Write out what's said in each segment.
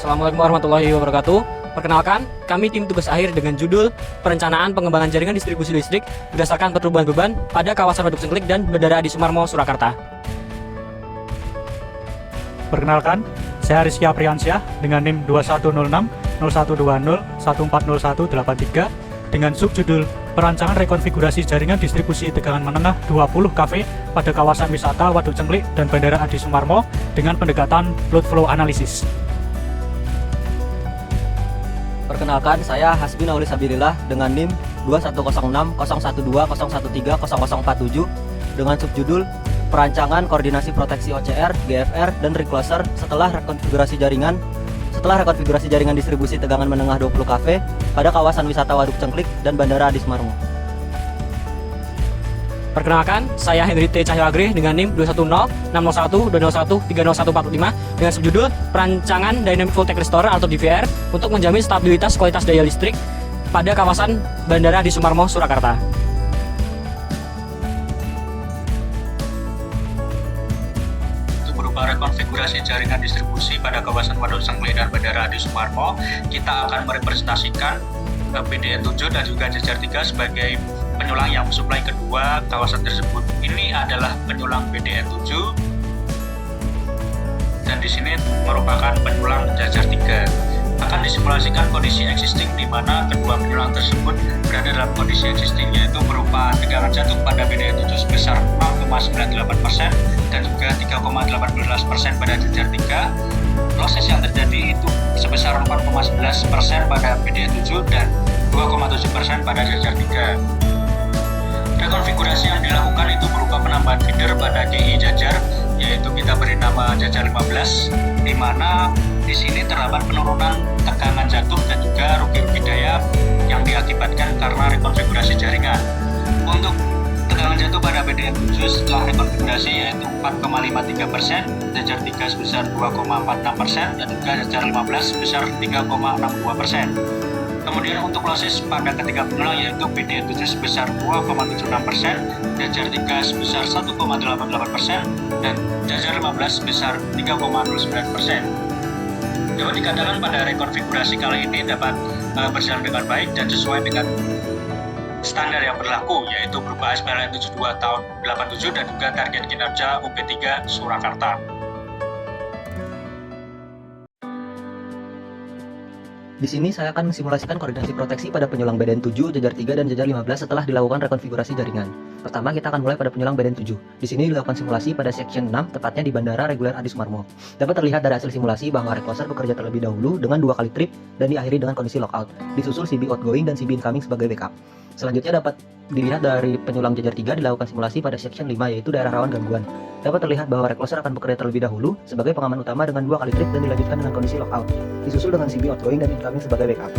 Assalamualaikum warahmatullahi wabarakatuh. Perkenalkan, kami tim tugas akhir dengan judul Perencanaan Pengembangan Jaringan Distribusi Listrik berdasarkan perubahan beban pada kawasan Waduk Cengklik dan Bandara Adi Sumarmo, Surakarta. Perkenalkan, saya Rizky Apriansyah dengan NIM 2106 0120 140183 dengan subjudul Perancangan Rekonfigurasi Jaringan Distribusi Tegangan Menengah 20 kV pada kawasan wisata Waduk Cengklik dan Bandara Adi Sumarmo dengan pendekatan load flow analysis. Perkenalkan, saya Hasbi Nauli Sabilillah dengan NIM 2106 012 013 0047 dengan subjudul Perancangan Koordinasi Proteksi OCR, GFR, dan Recloser setelah rekonfigurasi jaringan distribusi tegangan menengah 20 kV pada kawasan wisata Waduk Cengklik dan Bandara Adi Sumarmo. Perkenalkan, saya Henry T. Cahyoagri dengan NIM 210 601 201 30145 dengan subjudul Perancangan Dynamic Voltage Restorer atau DVR untuk menjamin stabilitas kualitas daya listrik pada kawasan Bandara Adi Sumarmo, Surakarta. Berupa rekonfigurasi jaringan distribusi pada kawasan Waduk Cengklik dan Bandara Adi Sumarmo, kita akan merepresentasikan PDN 7 dan juga jajar 3 sebagai penyulang yang mensuplai kedua kawasan tersebut. Ini adalah penyulang PDN 7 dan di sini merupakan penyulang jajar 3. Akan disimulasikan kondisi existing di mana kedua penyulang tersebut berada dalam kondisi existing, yaitu berupa tegangan jatuh pada PDN 7 sebesar 0,98% dan juga 3,18% pada jajar 3. Losses yang terjadi itu sebesar 4,11% pada PDN 7 dan 2,7% pada jajar 3. Rekonfigurasi yang dilakukan itu berupa penambahan feeder pada DI jajar, yaitu kita beri nama jajar 15, di mana di sini terdapat penurunan tegangan jatuh dan juga rugi-rugi daya yang diakibatkan karena rekonfigurasi jaringan. Untuk tegangan jatuh pada PDN 7 setelah rekonfigurasi yaitu 4,53%, jajar 3 sebesar 2,46% dan juga jajar 15 sebesar 3,62%. Kemudian untuk losses pada ketiga penyulang yaitu PDN 7 sebesar 2,76%, jajar 3 sebesar 1,88% dan jajar 15 sebesar 3,09%. Dapat dikatakan pada rekonfigurasi kali ini dapat berjalan dengan baik dan sesuai dengan standar yang berlaku, yaitu berupa SPLN 72 tahun 87 dan juga target kinerja UP3 Surakarta. Di sini saya akan mensimulasikan koordinasi proteksi pada penyulang BDN 7, jajar 3, dan jajar 15 setelah dilakukan rekonfigurasi jaringan. Pertama, kita akan mulai pada penyulang BDN 7. Di sini dilakukan simulasi pada section 6, tepatnya di Bandara Reguler Adi Sumarmo. Dapat terlihat dari hasil simulasi bahwa recloser bekerja terlebih dahulu dengan 2 kali trip dan diakhiri dengan kondisi lockout, disusul CB outgoing dan CB incoming sebagai backup. Selanjutnya dapat dilihat dari penyulang jajar 3 dilakukan simulasi pada section 5, yaitu daerah rawan gangguan. Dapat terlihat bahwa recloser akan bekerja terlebih dahulu sebagai pengaman utama dengan 2 kali trip dan dilanjutkan dengan kondisi lockout, disusul dengan CB outgoing dan incoming sebagai backup.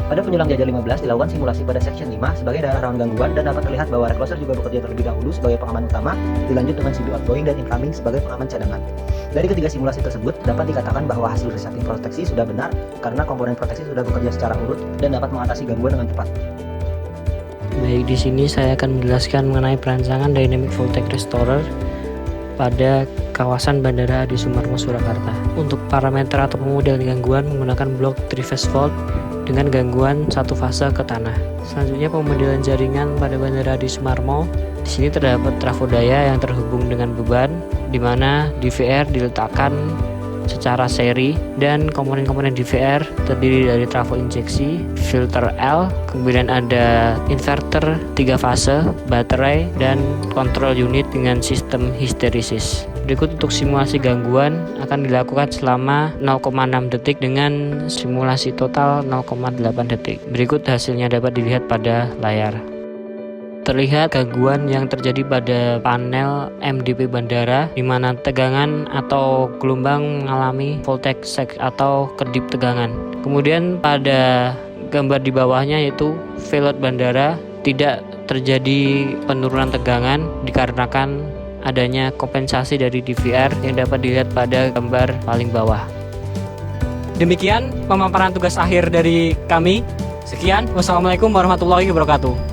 Pada penyulang jajar 15 dilakukan simulasi pada section 5 sebagai daerah rawan gangguan dan dapat terlihat bahwa recloser juga bekerja terlebih dahulu sebagai pengaman utama, dilanjut dengan CB outgoing dan incoming sebagai pengaman cadangan. Dari ketiga simulasi tersebut dapat dikatakan bahwa hasil resetting proteksi sudah benar karena komponen proteksi sudah bekerja secara urut dan dapat mengatasi gangguan dengan cepat. Baik, di sini saya akan menjelaskan mengenai perancangan Dynamic Voltage Restorer pada kawasan Bandara Adi Sumarmo, Surakarta. Untuk parameter atau pemodel gangguan menggunakan blok 3-phase fault dengan gangguan satu fase ke tanah. Selanjutnya pemodelan jaringan pada Bandara Adi Sumarmo. Di sini terdapat trafo daya yang terhubung dengan beban, di mana DVR diletakkan secara seri dan komponen-komponen DVR terdiri dari trafo injeksi, filter L, kemudian ada inverter 3 fase, baterai, dan kontrol unit dengan sistem histerisis. Berikut untuk simulasi gangguan akan dilakukan selama 0,6 detik dengan simulasi total 0,8 detik. Berikut hasilnya dapat dilihat pada layar. Terlihat gangguan yang terjadi pada panel MDP bandara, di mana tegangan atau gelombang mengalami voltage sag atau kedip tegangan. Kemudian pada gambar di bawahnya yaitu failed bandara, tidak terjadi penurunan tegangan dikarenakan adanya kompensasi dari DVR yang dapat dilihat pada gambar paling bawah. Demikian pemaparan tugas akhir dari kami. Sekian, wassalamualaikum warahmatullahi wabarakatuh.